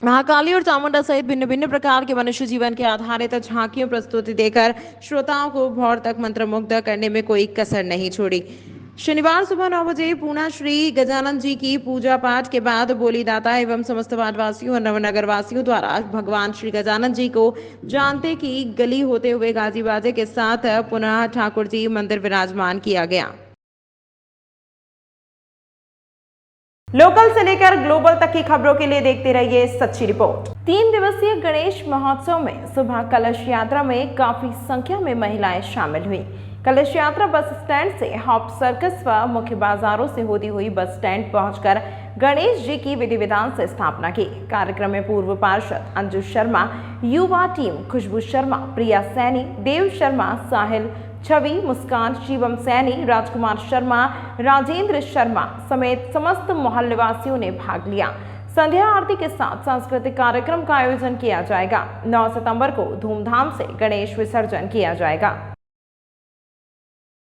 महाकाली और चामुंडा सहित भिन्न भिन्न प्रकार के मनुष्य जीवन के आधारित झांकियों प्रस्तुति देकर श्रोताओं को भौर तक मंत्रमुग्ध करने में कोई कसर नहीं छोड़ी। शनिवार सुबह 9 बजे पूना श्री गजानन जी की पूजा पाठ के बाद बोलीदाता एवं समस्त वार्डवासियों और नवनगर वासियों द्वारा भगवान श्री गजानन जी को जानते की गली होते हुए गाजी बाजे के साथ पुनः ठाकुर जी मंदिर विराजमान किया गया। लोकल से लेकर ग्लोबल तक की खबरों के लिए देखते रहिए सच्ची रिपोर्ट। 3 दिवसीय गणेश महोत्सव में सुबह कलश यात्रा में काफी संख्या में महिलाएं शामिल हुई। कलश यात्रा बस स्टैंड से हॉप सर्कस व मुख्य बाजारों से होती हुई बस स्टैंड पहुंचकर गणेश जी की विधि विधान से स्थापना की। कार्यक्रम में पूर्व पार्षद अंजू शर्मा, युवा टीम खुशबू शर्मा, प्रिया सैनी, देव शर्मा, साहिल छवि, मुस्कान, शिवम सैनी, राजकुमार शर्मा, राजेंद्र शर्मा समेत समस्त मोहल्लेवासियों ने भाग लिया। संध्या आरती के साथ सांस्कृतिक कार्यक्रम का आयोजन किया जाएगा। 9 सितंबर को धूमधाम से गणेश विसर्जन किया जाएगा।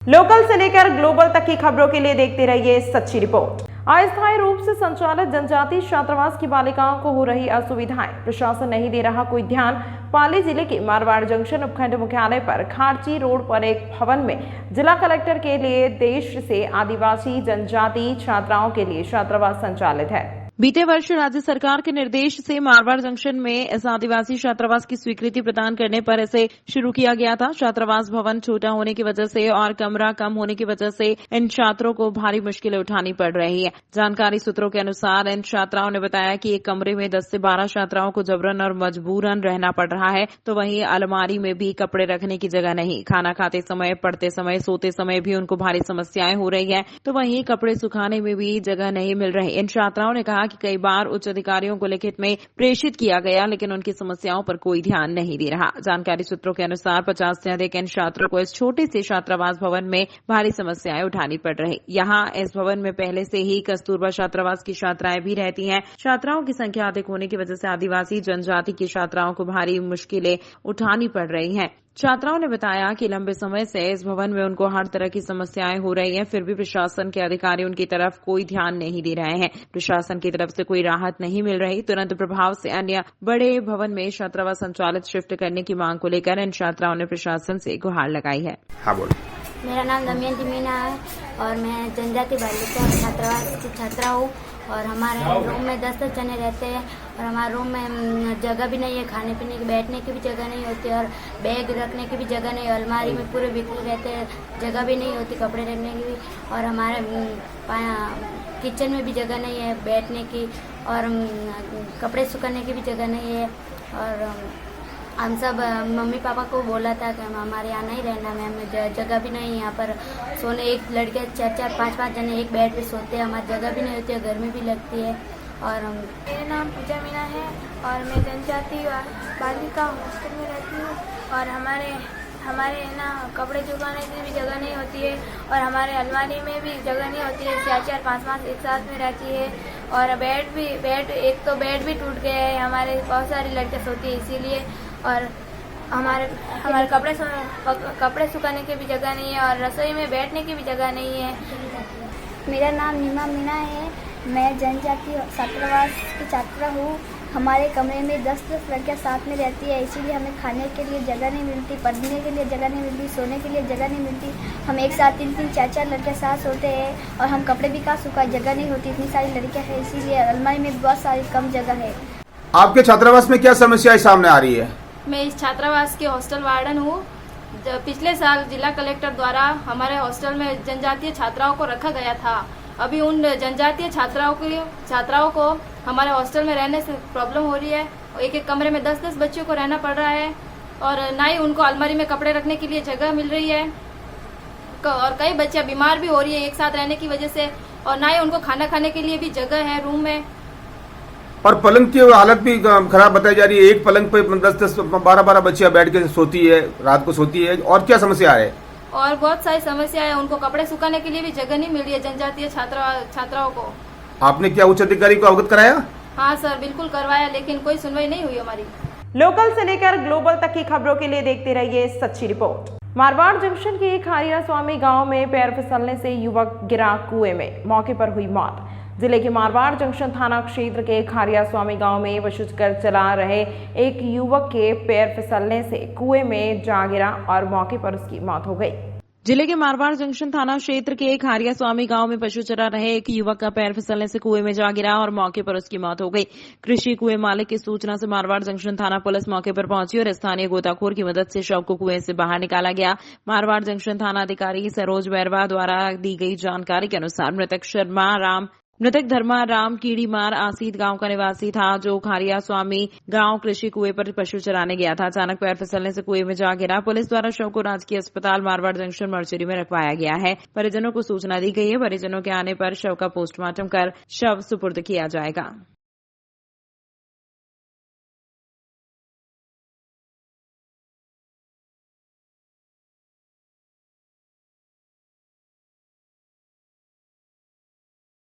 लोकल से लेकर ग्लोबल तक की खबरों के लिए देखते रहिए सच्ची रिपोर्ट। अस्थायी रूप से संचालित जनजातीय छात्रावास की बालिकाओं को हो रही असुविधाएं, प्रशासन नहीं दे रहा कोई ध्यान। पाली जिले के मारवाड़ जंक्शन उपखंड मुख्यालय पर खारची रोड पर एक भवन में जिला कलेक्टर के लिए देश से आदिवासी जनजातीय छात्राओं के लिए छात्रावास संचालित है। बीते वर्ष राज्य सरकार के निर्देश से मारवाड़ जंक्शन में इस आदिवासी छात्रावास की स्वीकृति प्रदान करने पर इसे शुरू किया गया था। छात्रावास भवन छोटा होने की वजह से और कमरा कम होने की वजह से इन छात्रों को भारी मुश्किलें उठानी पड़ रही है। जानकारी सूत्रों के अनुसार इन छात्राओं ने बताया कि एक कमरे में 10 से 12 छात्राओं को जबरन और मजबूरन रहना पड़ रहा है, तो वहीं अलमारी में भी कपड़े रखने की जगह नहीं। खाना खाते समय, पढ़ते समय, सोते समय भी उनको भारी समस्याएं हो रही है, तो वहीं कपड़े सुखाने में भी जगह नहीं मिल रही। इन छात्राओं ने कहा कि कई बार उच्च अधिकारियों को लिखित में प्रेषित किया गया, लेकिन उनकी समस्याओं पर कोई ध्यान नहीं दे रहा। जानकारी सूत्रों के अनुसार 50 से अधिक इन छात्रों को इस छोटे से छात्रावास भवन में भारी समस्याएं उठानी पड़ रही। यहाँ इस भवन में पहले से ही कस्तूरबा छात्रावास की छात्राएं भी रहती हैं। छात्राओं की संख्या अधिक होने की वजह से आदिवासी जनजाति की छात्राओं को भारी मुश्किलें उठानी पड़ रही हैं। छात्राओं ने बताया कि लंबे समय से इस भवन में उनको हर तरह की समस्याएं हो रही हैं, फिर भी प्रशासन के अधिकारी उनकी तरफ कोई ध्यान नहीं दे रहे हैं। प्रशासन की तरफ से कोई राहत नहीं मिल रही। तुरंत प्रभाव से अन्य बड़े भवन में छात्रावास संचालित शिफ्ट करने की मांग को लेकर इन छात्राओं ने प्रशासन से गुहार लगाई है। हाँ बोलो। मेरा नाम दमयंती मीना है और मैं जनजाति बालिका छात्रावास की छात्रा हूँ और हमारे रूम में 10 जने रहते हैं और हमारे रूम में जगह भी नहीं है, खाने पीने की बैठने की भी जगह नहीं होती और बैग रखने की भी जगह नहीं, अलमारी में पूरे बिखरे रहते हैं, जगह भी नहीं होती कपड़े रखने की भी, और हमारे किचन में भी जगह नहीं है बैठने की और कपड़े सुखाने की भी जगह नहीं है। और हम सब मम्मी पापा को बोला था कि हमारे यहाँ नहीं रहना, मैम जगह भी नहीं यहाँ पर सोने, एक लड़के 4-4 5-5 जने एक बेड पे सोते हैं, हमारी जगह भी नहीं होती है, गर्मी भी लगती है। और मेरा नाम पूजा मीना है और मैं जनजाति बालिका हॉस्टल में रहती हूँ और हमारे ना कपड़े सुखाने की भी जगह नहीं होती है और हमारे अलमारी में भी जगह नहीं होती है, 4-4 5-5 एक साथ में रहती है और एक तो बेड भी टूट गया है, हमारे बहुत सारी लड़कियाँ सोती है इसीलिए। और हमारे कपड़े सुखाने की भी जगह नहीं है और रसोई में बैठने की भी जगह नहीं है। मेरा नाम नीमा मीना है, मैं जनजाति छात्रावास की छात्रा हूँ। हमारे कमरे में 10-10 लड़कियाँ साथ में रहती है, इसीलिए हमें खाने के लिए जगह नहीं मिलती, पढ़ने के लिए जगह नहीं मिलती, सोने के लिए जगह नहीं मिलती। हम एक साथ 3-3 4-4 लड़कियाँ साथ सोते हैं और हम कपड़े भी कहाँ सुखाए, जगह नहीं होती, इतनी सारी लड़कियाँ हैं, इसीलिए अलमारी में बहुत सारी कम जगह है। आपके छात्रावास में क्या समस्याएं सामने आ रही है? मैं इस छात्रावास के हॉस्टल वार्डन हूँ। पिछले साल जिला कलेक्टर द्वारा हमारे हॉस्टल में जनजातीय छात्राओं को रखा गया था। अभी उन जनजातीय छात्राओं को हमारे हॉस्टल में रहने से प्रॉब्लम हो रही है। एक कमरे में 10-10 बच्चों को रहना पड़ रहा है और ना ही उनको अलमारी में कपड़े रखने के लिए जगह मिल रही है और कई बच्चियां बीमार भी हो रही है एक साथ रहने की वजह से, और ना ही उनको खाना खाने के लिए भी जगह है रूम में। और पलंग की हालत भी खराब बताई जा रही है, एक पलंग पे 10-10 12-12 बच्चियां बैठ के सोती है, रात को सोती है। और क्या समस्या है? और बहुत सारी समस्या है, उनको कपड़े सुखाने के लिए भी जगह नहीं मिल रही है जनजातीय छात्राओं को। आपने क्या उच्च अधिकारी को अवगत कराया? हाँ सर, बिल्कुल करवाया, लेकिन कोई सुनवाई नहीं हुई हमारी। लोकल से लेकर ग्लोबल तक की खबरों के लिए देखते रहिए सच्ची रिपोर्ट। मारवाड़ जंक्शन के खारिया स्वामी गांव में पैर फिसलने से युवक गिरा कुएं में, मौके पर हुई मौत। जिले के मारवाड़ जंक्शन थाना क्षेत्र के खारिया स्वामी गांव में बशुचकर चला रहे एक युवक के पैर फिसलने से कुएं में जा गिरा और मौके पर उसकी मौत हो गई। जिले के मारवाड़ जंक्शन थाना क्षेत्र के खारिया स्वामी गांव में पशु चरा रहे एक युवक का पैर फिसलने से कुएं में जा गिरा और मौके पर उसकी मौत हो गई। कृषि कुएं मालिक की सूचना से मारवाड़ जंक्शन थाना पुलिस मौके पर पहुंची और स्थानीय गोताखोर की मदद से शव को कुएं से बाहर निकाला गया। मारवाड़ जंक्शन थाना अधिकारी सरोज बैरवा द्वारा दी गई जानकारी के अनुसार मृतक धर्मा राम कीड़ीमार आसीत गांव का निवासी था, जो खारिया स्वामी गांव कृषि कुएं पर पशु चराने गया था। अचानक पैर फिसलने से कुएं में जा गिरा। पुलिस द्वारा शव को राजकीय अस्पताल मारवाड़ जंक्शन मर्चरी में रखवाया गया है। परिजनों को सूचना दी गई है। परिजनों के आने पर शव का पोस्टमार्टम कर शव सुपुर्द किया जाएगा।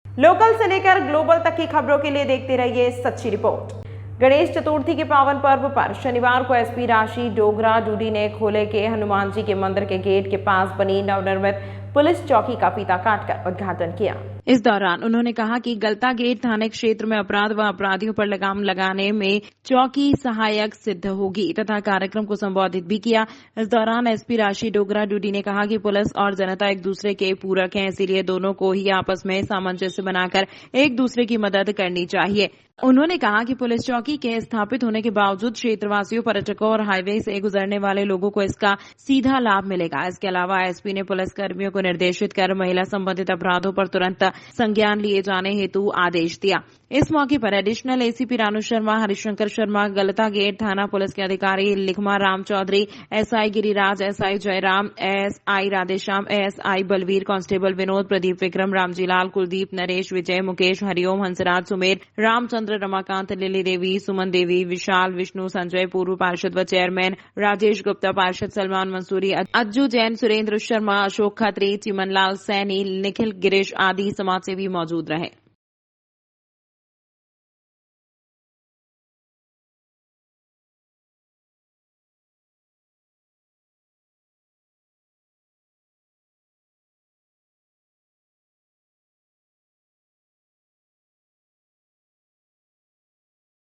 लोकल से लेकर ग्लोबल तक की खबरों के लिए देखते रहिए सच्ची रिपोर्ट। गणेश चतुर्थी के पावन पर्व पर शनिवार को एसपी राशि डोगरा डूडी ने खोले के हनुमान जी के मंदिर के गेट के पास बनी नवनिर्मित पुलिस चौकी का फीता काटकर उद्घाटन किया। इस दौरान उन्होंने कहा कि गलता गेट थाने क्षेत्र में अपराध व अपराधियों पर लगाम लगाने में चौकी सहायक सिद्ध होगी तथा कार्यक्रम को संबोधित भी किया। इस दौरान एसपी राशि डोगरा डूडी ने कहा कि पुलिस और जनता एक दूसरे के पूरक हैं, इसीलिए दोनों को ही आपस में सामंजस्य बनाकर एक दूसरे की मदद करनी चाहिए। उन्होंने कहा कि पुलिस चौकी के स्थापित होने के बावजूद क्षेत्रवासियों, पर्यटकों और हाईवे से गुजरने वाले लोगों को इसका सीधा लाभ मिलेगा। इसके अलावा एसपी ने पुलिस कर्मियों को निर्देशित कर महिला संबंधित अपराधों पर तुरंत संज्ञान लिए जाने हेतु आदेश दिया। इस मौके पर additional ACP Ranu Sharma, Harishankar Sharma, Galta gate थाना पुलिस के अधिकारी Likhma Ram Chaudhary, SI Giriraj, SI Jayram, ASI Radheshyam, ASI Balveer, constable Vinod, Pradeep Vikram, Ramjilal, Kuldeep, Naresh, Vijay, Mukesh, Hariom, Hansraj, Sumer, Ramchandra, Ramakant, Lily Devi, Suman Devi, Vishal, Vishnu, Sanjay, पूर्व पार्षद व चेयरमैन राजेश गुप्ता, पार्षद सलमान मंसूरी, अज्जू जैन, सुरेंद्र शर्मा, अशोक खत्री, चिमनलाल सैनी, निखिल गिरीश आदि समाजसेवी मौजूद रहे।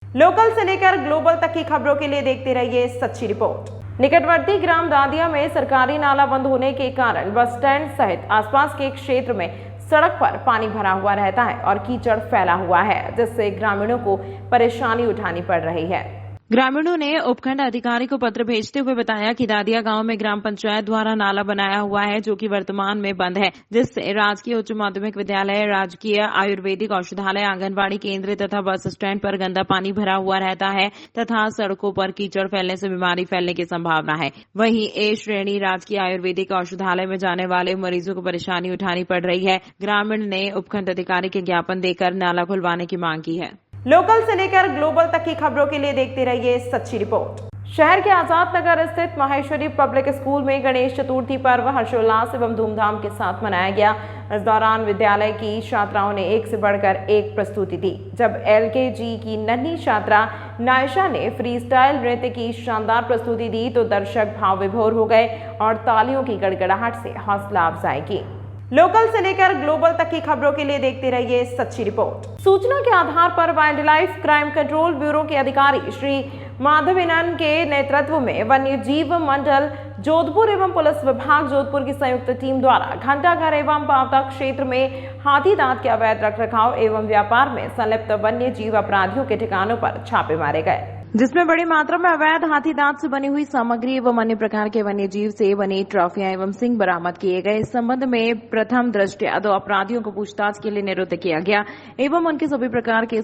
लोकल से लेकर ग्लोबल तक की खबरों के लिए देखते रहिए सच्ची रिपोर्ट। निकटवर्ती ग्राम दादिया में सरकारी नाला बंद होने के कारण बस स्टैंड सहित आसपास के क्षेत्र में सड़क पर पानी भरा हुआ रहता है और कीचड़ फैला हुआ है, जिससे ग्रामीणों को परेशानी उठानी पड़ रही है। ग्रामीणों ने उपखंड अधिकारी को पत्र भेजते हुए बताया कि दादिया गांव में ग्राम पंचायत द्वारा नाला बनाया हुआ है, जो कि वर्तमान में बंद है, जिससे राजकीय उच्च माध्यमिक विद्यालय, राजकीय आयुर्वेदिक औषधालय, आंगनबाड़ी केंद्र तथा बस स्टैंड पर गंदा पानी भरा हुआ रहता है तथा सड़कों पर कीचड़ फैलने से बीमारी फैलने की संभावना है। वहीं ए श्रेणी राजकीय आयुर्वेदिक औषधालय में जाने वाले मरीजों को परेशानी उठानी पड़ रही है। ग्रामीण ने उपखंड अधिकारी के ज्ञापन देकर नाला खुलवाने की मांग की है। लोकल से लेकर ग्लोबल तक की खबरों के लिए देखते रहिए सच्ची रिपोर्ट। शहर के आजाद नगर स्थित माहेश्वरी पब्लिक स्कूल में गणेश चतुर्थी पर्व हर्षोल्लास एवं धूमधाम के साथ मनाया गया। इस दौरान विद्यालय की छात्राओं ने एक से बढ़कर एक प्रस्तुति दी। जब एलकेजी की नन्ही छात्रा नायशा ने फ्री स्टाइल नृत्य की शानदार प्रस्तुति दी तो दर्शक भाव विभोर हो गए और तालियों की गड़गड़ाहट से हौसला अफजाई की। लोकल से लेकर ग्लोबल तक की खबरों के लिए देखते रहिए सच्ची रिपोर्ट। सूचना के आधार पर wild life crime control bureau के अधिकारी श्री माधवीनन के नेतृत्व में वन्य जीव मंडल जोधपुर एवं पुलिस विभाग जोधपुर की संयुक्त टीम द्वारा घंटाघर एवं पावता क्षेत्र में हाथी दांत के अवैध रखरखाव एवं व्यापार में संलिप्त वन्य जीव अपराधियों के ठिकानों पर छापे मारे गए, जिसमें बड़ी मात्रा में अवैध हाथी दांत से बनी हुई सामग्री एवं अन्य प्रकार के वन्य जीव से बनी ट्रॉफियां एवं सिंग बरामद किए गए। इस संबंध में प्रथम दृष्टया 2 अपराधियों को पूछताछ के लिए निरुद्ध किया गया एवं उनके सभी प्रकार के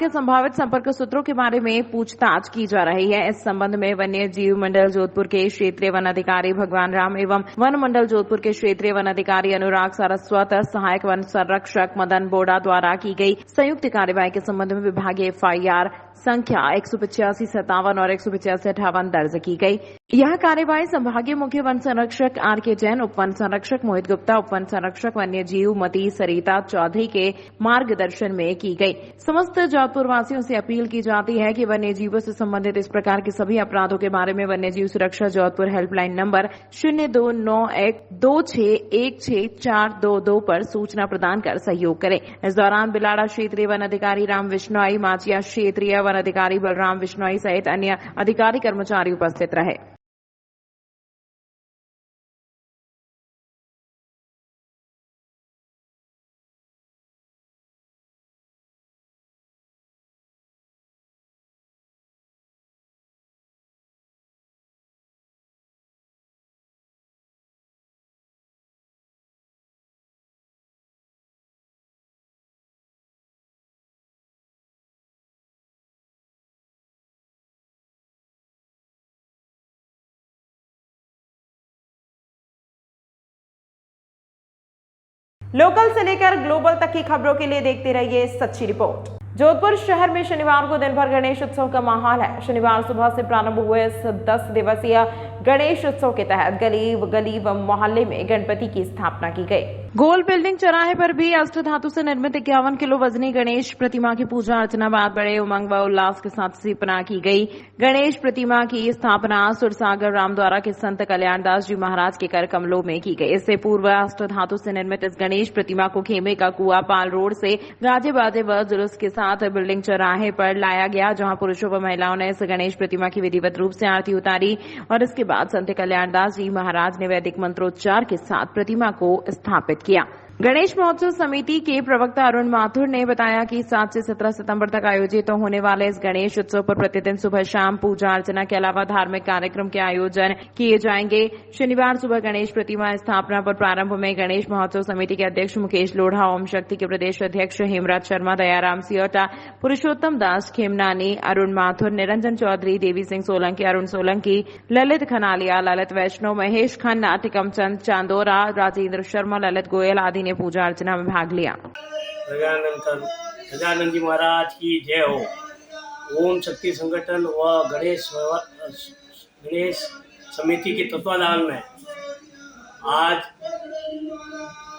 संभावित संपर्क सूत्रों के बारे में पूछताछ की जा रही है। इस संबंध में वन्य जीव मंडल जोधपुर के क्षेत्रीय वन अधिकारी भगवान राम एवं वन मंडल जोधपुर के क्षेत्रीय वन अधिकारी अनुराग सारस्वत, सहायक वन संरक्षक मदन बोड़ा द्वारा की गई संयुक्त कार्यवाही के संबंध में विभागीय FIR संख्या 185-57 और 185-58 दर्ज की गई। यह कार्यवाही संभागीय मुख्य वन संरक्षक RK जैन, उप वन संरक्षक मोहित गुप्ता, उप वन संरक्षक वन्य जीव मती सरिता चौधरी के मार्गदर्शन में की गई। समस्त जोधपुर वासियों से अपील की जाती है कि वन्य जीवों से संबंधित इस प्रकार के सभी अपराधों के बारे में वन्य जीव सुरक्षा जोधपुर हेल्पलाइन नंबर 0291261422 पर सूचना प्रदान कर सहयोग करें। इस दौरान बिलाड़ा क्षेत्रीय वन अधिकारी राम विश्नोई, माचिया क्षेत्रीय वन अधिकारी बलराम विश्नोई सहित अन्य अधिकारी कर्मचारी उपस्थित रहे। लोकल से लेकर ग्लोबल तक की खबरों के लिए देखते रहिए सच्ची रिपोर्ट। जोधपुर शहर में शनिवार को दिन भर गणेश उत्सव का माहौल है। शनिवार सुबह से प्रारंभ हुए इस 10 दिवसीय गणेश उत्सव के तहत गली व मोहल्ले में गणपति की स्थापना की गई। गोल बिल्डिंग चौराहे पर भी अष्ट धातु से निर्मित 51 किलो वजनी गणेश प्रतिमा की पूजा अर्चना बाद बड़े उमंग व उल्लास के साथ स्थापना की गई। गणेश प्रतिमा की स्थापना सुरसागर रामद्वारा के संत कल्याणदास जी महाराज के कर कमलों में की गई। इससे पूर्व अष्ट धातु से निर्मित इस गणेश प्रतिमा को खेमे का कुआ पाल रोड से गाजे बाजे व जुलूस के साथ बिल्डिंग चौराहे पर लाया गया, जहां पुरुषों व महिलाओं ने इस गणेश प्रतिमा की विधिवत रूप से आरती उतारी और इसके बाद संत कल्याणदास जी महाराज ने वैदिक मंत्रोच्चार के साथ प्रतिमा को स्थापित किया। गणेश महोत्सव समिति के प्रवक्ता अरुण माथुर ने बताया कि 7 से 17 सितंबर तक आयोजित होने वाले इस गणेश उत्सव पर प्रतिदिन सुबह शाम पूजा अर्चना के अलावा धार्मिक कार्यक्रम के आयोजन किए जाएंगे। शनिवार सुबह गणेश प्रतिमा स्थापना पर प्रारंभ में गणेश महोत्सव समिति के अध्यक्ष मुकेश लोढ़ा, ओम शक्ति के प्रदेश अध्यक्ष हेमराज शर्मा, दयाराम सियोटा, पुरुषोत्तम दास खेमनानी, अरुण माथुर, निरंजन चौधरी, देवी सिंह सोलंकी, अरुण सोलंकी, ललित खनालिया, ललित वैष्णव, महेश खन्ना, टिकमचंद चांदोरा, राजेंद्र शर्मा, ललित गोयल आदि ने पूजा अर्चना में भाग लिया। गजानंद जी महाराज की जय हो। ओम शक्ति संगठन व गणेश समिति के तत्वाधान में आज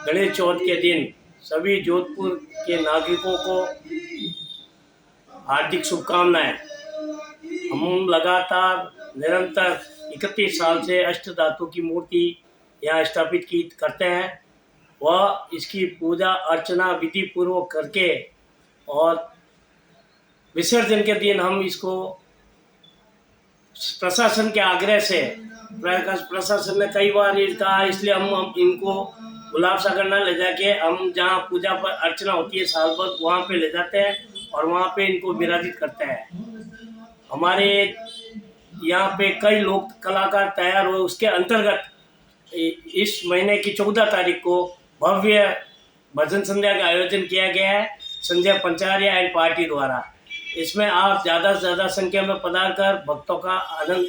गणेश चौथ के दिन सभी जोधपुर के नागरिकों को हार्दिक शुभकामनाएं। हम लगातार निरंतर 31 साल से अष्ट धातु की मूर्ति यहाँ स्थापित करते हैं व इसकी पूजा अर्चना विधि पूर्वक करके और विसर्जन के दिन हम इसको प्रशासन के आग्रह से प्रशासन ने कई बार कहा, इसलिए हम इनको गुलाब सागर न ले जाके हम जहाँ पूजा पर अर्चना होती है साल भर वहाँ पे ले जाते हैं और वहाँ पे इनको विराजित करते हैं। हमारे यहाँ पे कई लोक कलाकार तैयार हुए, उसके अंतर्गत इस महीने की 14 तारीख को भव्य भजन संध्या का आयोजन किया गया है संजय पंचारिया एंड पार्टी द्वारा। इसमें आप ज़्यादा से ज़्यादा संख्या में पधार कर भक्तों का आनंद,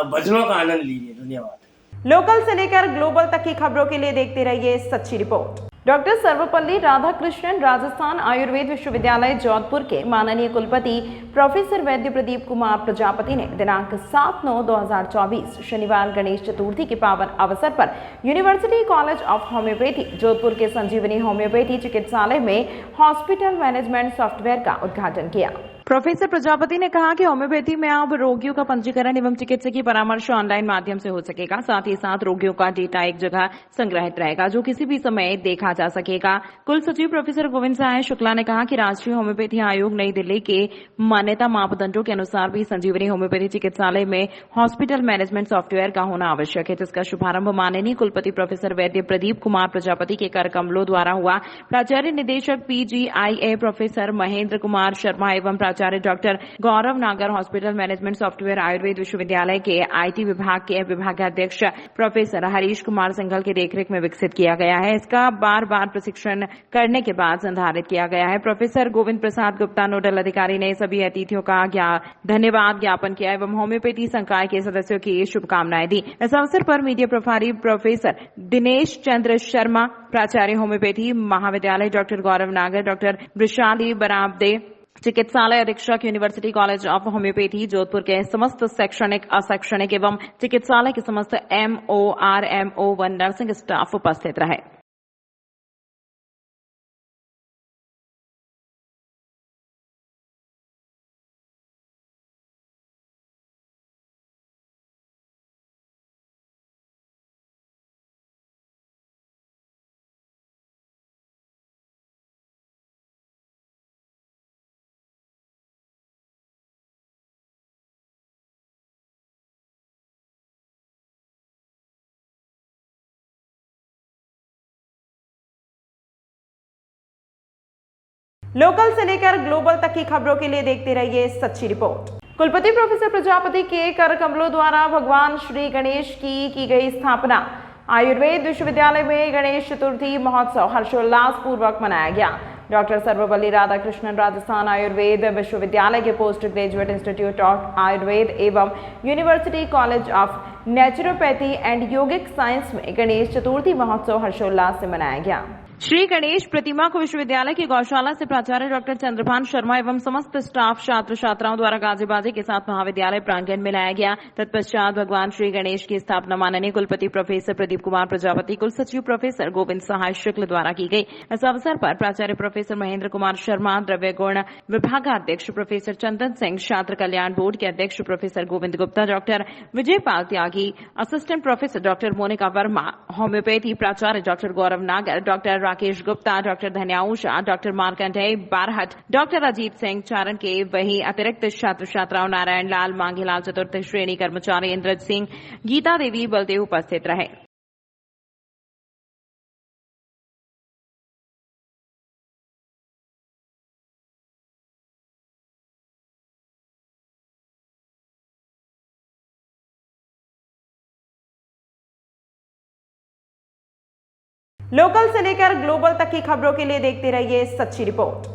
भजनों का आनंद लीजिए। धन्यवाद। लोकल से लेकर ग्लोबल तक की खबरों के लिए देखते रहिए सच्ची रिपोर्ट। डॉक्टर सर्वपल्ली राधाकृष्णन राजस्थान आयुर्वेद विश्वविद्यालय जोधपुर के माननीय कुलपति प्रोफेसर वैद्य प्रदीप कुमार प्रजापति ने दिनांक 7/9/2024 शनिवार गणेश चतुर्थी के पावन अवसर पर university college of homeopathy Jodhpur के संजीवनी होम्योपैथी चिकित्सालय में हॉस्पिटल मैनेजमेंट सॉफ्टवेयर का उद्घाटन किया। प्रोफेसर प्रजापति ने कहा कि होम्योपैथी में अब रोगियों का पंजीकरण एवं चिकित्सकीय परामर्श ऑनलाइन माध्यम से हो सकेगा। साथ ही साथ रोगियों का डेटा एक जगह संग्रहित रहेगा जो किसी भी समय देखा जा सकेगा। कुल सचिव प्रोफेसर गोविंद सहाय शुक्ला ने कहा कि राष्ट्रीय होम्योपैथी आयोग नई दिल्ली के मान्यता मापदंडों के अनुसार भी संजीवनी होम्योपैथी चिकित्सालय में हॉस्पिटल मैनेजमेंट सॉफ्टवेयर का होना आवश्यक है, जिसका शुभारंभ माननीय कुलपति प्रोफेसर वैद्य प्रदीप कुमार प्रजापति के कर कमलों द्वारा हुआ। प्राचार्य निदेशक PGIA प्रोफेसर महेंद्र कुमार शर्मा एवं प्राचार्य डॉक्टर गौरव नागर हॉस्पिटल मैनेजमेंट सॉफ्टवेयर आयुर्वेद विश्वविद्यालय के IT विभाग के विभागाध्यक्ष प्रोफेसर हरीश कुमार सिंघल की देखरेख में विकसित किया गया है। इसका बार प्रशिक्षण करने के बाद संधारित किया गया है। प्रोफेसर गोविंद प्रसाद गुप्ता नोडल अधिकारी ने सभी अतिथियों का धन्यवाद ज्ञापन किया एवं होम्योपैथी संकाय के सदस्यों की शुभकामनाएं दी। इस अवसर पर मीडिया प्रभारी प्रोफेसर दिनेश चंद्र शर्मा, प्राचार्य होम्योपैथी महाविद्यालय डॉक्टर गौरव नागर, डॉक्टर वृषाली बराबदे, चिकित्सालय अधीक्षक university college of homeopathy Jodhpur के समस्त शैक्षणिक अशैक्षणिक एवं चिकित्सालय के समस्त MO, RMO व नर्सिंग स्टाफ उपस्थित रहे। लोकल से लेकर ग्लोबल तक की खबरों के लिए देखते रहिए सच्ची रिपोर्ट। कुलपति प्रोफेसर प्रजापति के कर कमलों द्वारा भगवान श्री गणेश की गई स्थापना। आयुर्वेद विश्वविद्यालय में गणेश चतुर्थी महोत्सव हर्षोल्लास पूर्वक मनाया गया। डॉक्टर सर्वपल्ली राधाकृष्णन राजस्थान आयुर्वेद विश्वविद्यालय के post graduate institute of Ayurved एवं university college of naturopathy and yogic science में गणेश चतुर्थी महोत्सव हर्षोल्लास से मनाया गया। श्री गणेश प्रतिमा को विश्वविद्यालय की गौशाला से प्राचार्य डॉक्टर चंद्रभान शर्मा एवं समस्त स्टाफ छात्र छात्राओं द्वारा गाजे बाजे के साथ महाविद्यालय प्रांगण में लाया गया। तत्पश्चात भगवान श्री गणेश की स्थापना माननीय कुलपति प्रोफेसर प्रदीप कुमार प्रजापति, कुल सचिव प्रोफेसर गोविंद सहाय शुक्ल द्वारा की गई। इस अवसर पर प्राचार्य प्रोफेसर महेंद्र कुमार शर्मा, द्रव्य गुण विभागाध्यक्ष प्रोफेसर चंदन सिंह, छात्र कल्याण बोर्ड के अध्यक्ष professor Govind Gupta, doctor Vijay Pal Tyagi, assistant professor doctor Monika Verma, homoeopathy प्राचार्य doctor Gaurav Nagar, doctor Rakesh Gupta, doctor Dhanyau Shah, doctor Markandey Barhat, doctor Ajit Singh Charan के वही अतिरिक्त छात्र छात्राओं नारायण लाल, मांगीलाल, चतुर्थ श्रेणी कर्मचारी इंद्रज सिंह, गीता देवी बलदेव उपस्थित रहे। लोकल से लेकर ग्लोबल तक की खबरों के लिए देखते रहिए सच्ची रिपोर्ट।